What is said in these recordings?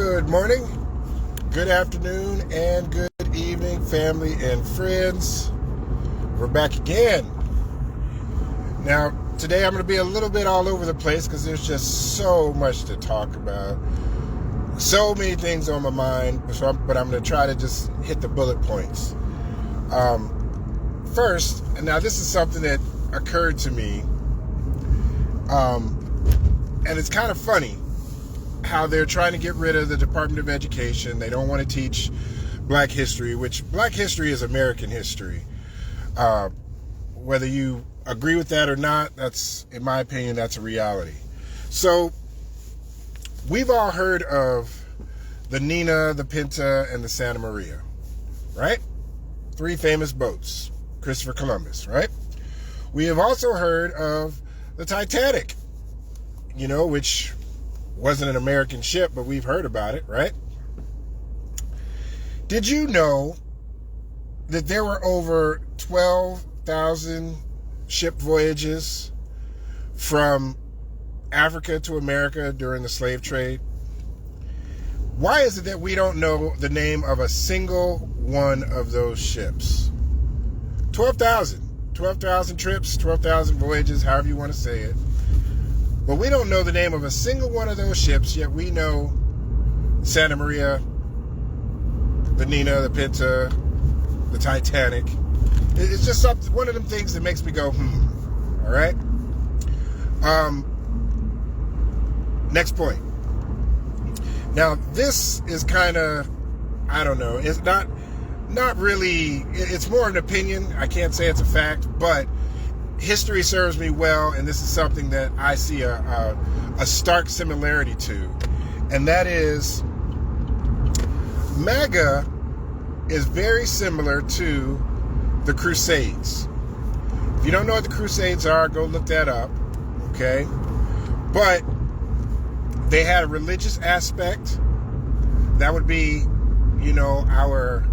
Good morning, good afternoon, and good evening, family and friends. We're back again. Now, today I'm going to be a little bit all over the place because there's just so much to talk about. So many things on my mind, but I'm going to try to just hit the bullet points. First, and now this is something that occurred to me, and it's kind of funny how they're trying to get rid of the Department of Education. They don't want to teach Black history, which Black history is American history. Whether you agree with that or not, that's, in my opinion, that's a reality. So we've all heard of the Nina, the Pinta, and the Santa Maria, right? 3 famous boats. Christopher Columbus, right? We have also heard of the Titanic, which wasn't an American ship, but we've heard about it, right? Did you know that there were over 12,000 ship voyages from Africa to America during the slave trade? Why is it that we don't know the name of a single one of those ships? 12,000 trips, 12,000 voyages, however you want to say it. But we don't know the name of a single one of those ships, yet we know Santa Maria, the Nina, the Pinta, the Titanic. It's just one of them things that makes me go, all right? Next point. Now, this is kind of, I don't know, it's not really, it's more an opinion. I can't say it's a fact, but history serves me well, and this is something that I see a stark similarity to, and that is MAGA is very similar to the Crusades. If you don't know what the Crusades are, go look that up, okay? But they had a religious aspect. That would be, our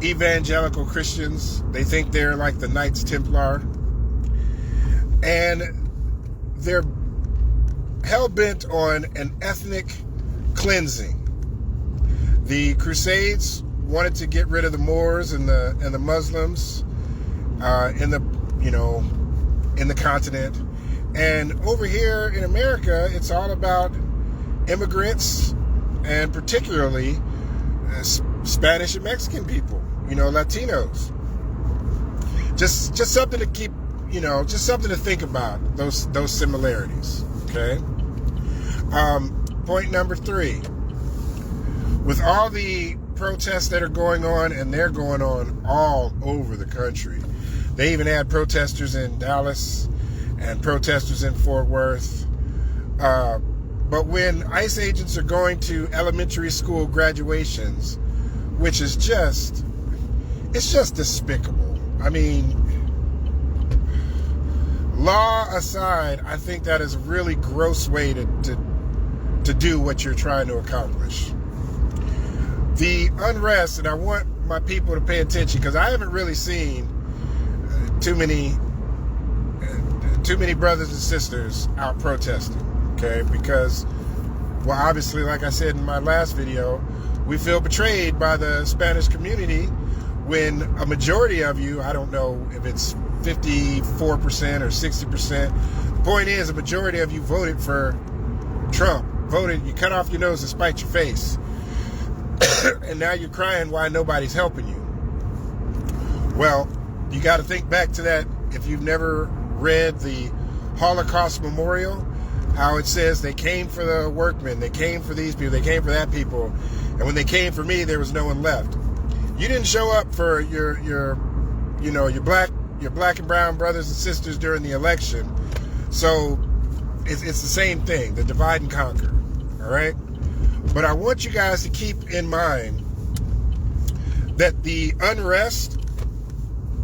evangelical Christians. They think they're like the Knights Templar. And they're hell-bent on an ethnic cleansing. The Crusades wanted to get rid of the Moors and the Muslims in the continent. And over here in America, it's all about immigrants, and particularly Spanish and Mexican people, Latinos. Just something to keep, just something to think about, those similarities, okay? Point number 3. With all the protests that are going on, and they're going on all over the country. They even had protesters in Dallas and protesters in Fort Worth. But when ICE agents are going to elementary school graduations, which is it's just despicable. I mean, law aside, I think that is a really gross way to do what you're trying to accomplish. The unrest, and I want my people to pay attention because I haven't really seen too many brothers and sisters out protesting, okay? Because, well, obviously, like I said in my last video, we feel betrayed by the Spanish community when a majority of you, I don't know if it's 54% or 60%. The point is, a majority of you voted for Trump. You cut off your nose to spite your face. And now you're crying why nobody's helping you. Well, you got to think back to that. If you've never read the Holocaust Memorial, how it says they came for the workmen, they came for these people, they came for that people, and when they came for me, there was no one left. You didn't show up for your black and brown brothers and sisters during the election. So it's the same thing, the divide and conquer. All right? But I want you guys to keep in mind that the unrest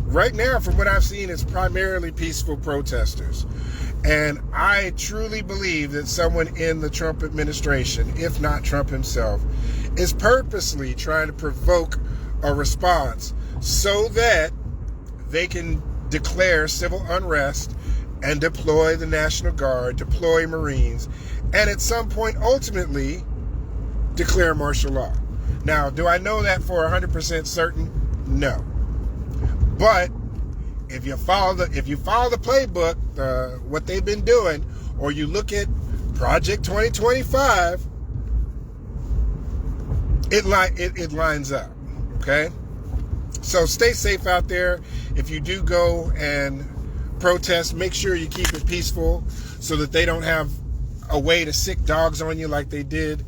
right now, from what I've seen, is primarily peaceful protesters. And I truly believe that someone in the Trump administration, if not Trump himself, is purposely trying to provoke a response so that they can declare civil unrest and deploy the National Guard, deploy Marines, and at some point, ultimately, declare martial law. Now, do I know that for 100% certain? No. But if you follow the playbook, what they've been doing, or you look at Project 2025, it lines up. Okay? So stay safe out there. If you do go and protest, make sure you keep it peaceful so that they don't have a way to sick dogs on you like they did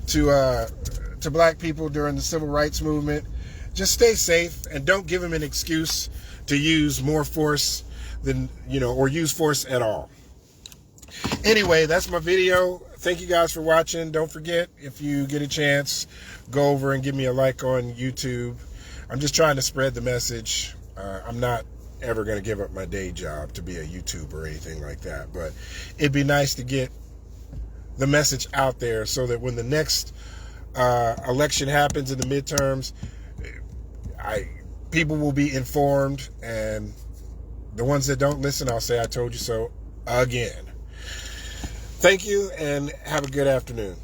to black people during the civil rights movement. Just stay safe and don't give them an excuse to use more force than, or use force at all. Anyway, that's my video. Thank you guys for watching. Don't forget, if you get a chance, go over and give me a like on YouTube. I'm just trying to spread the message. I'm not ever going to give up my day job to be a YouTuber or anything like that, but it'd be nice to get the message out there so that when the next election happens in the midterms, people will be informed, and the ones that don't listen, I'll say I told you so again. Thank you, and have a good afternoon.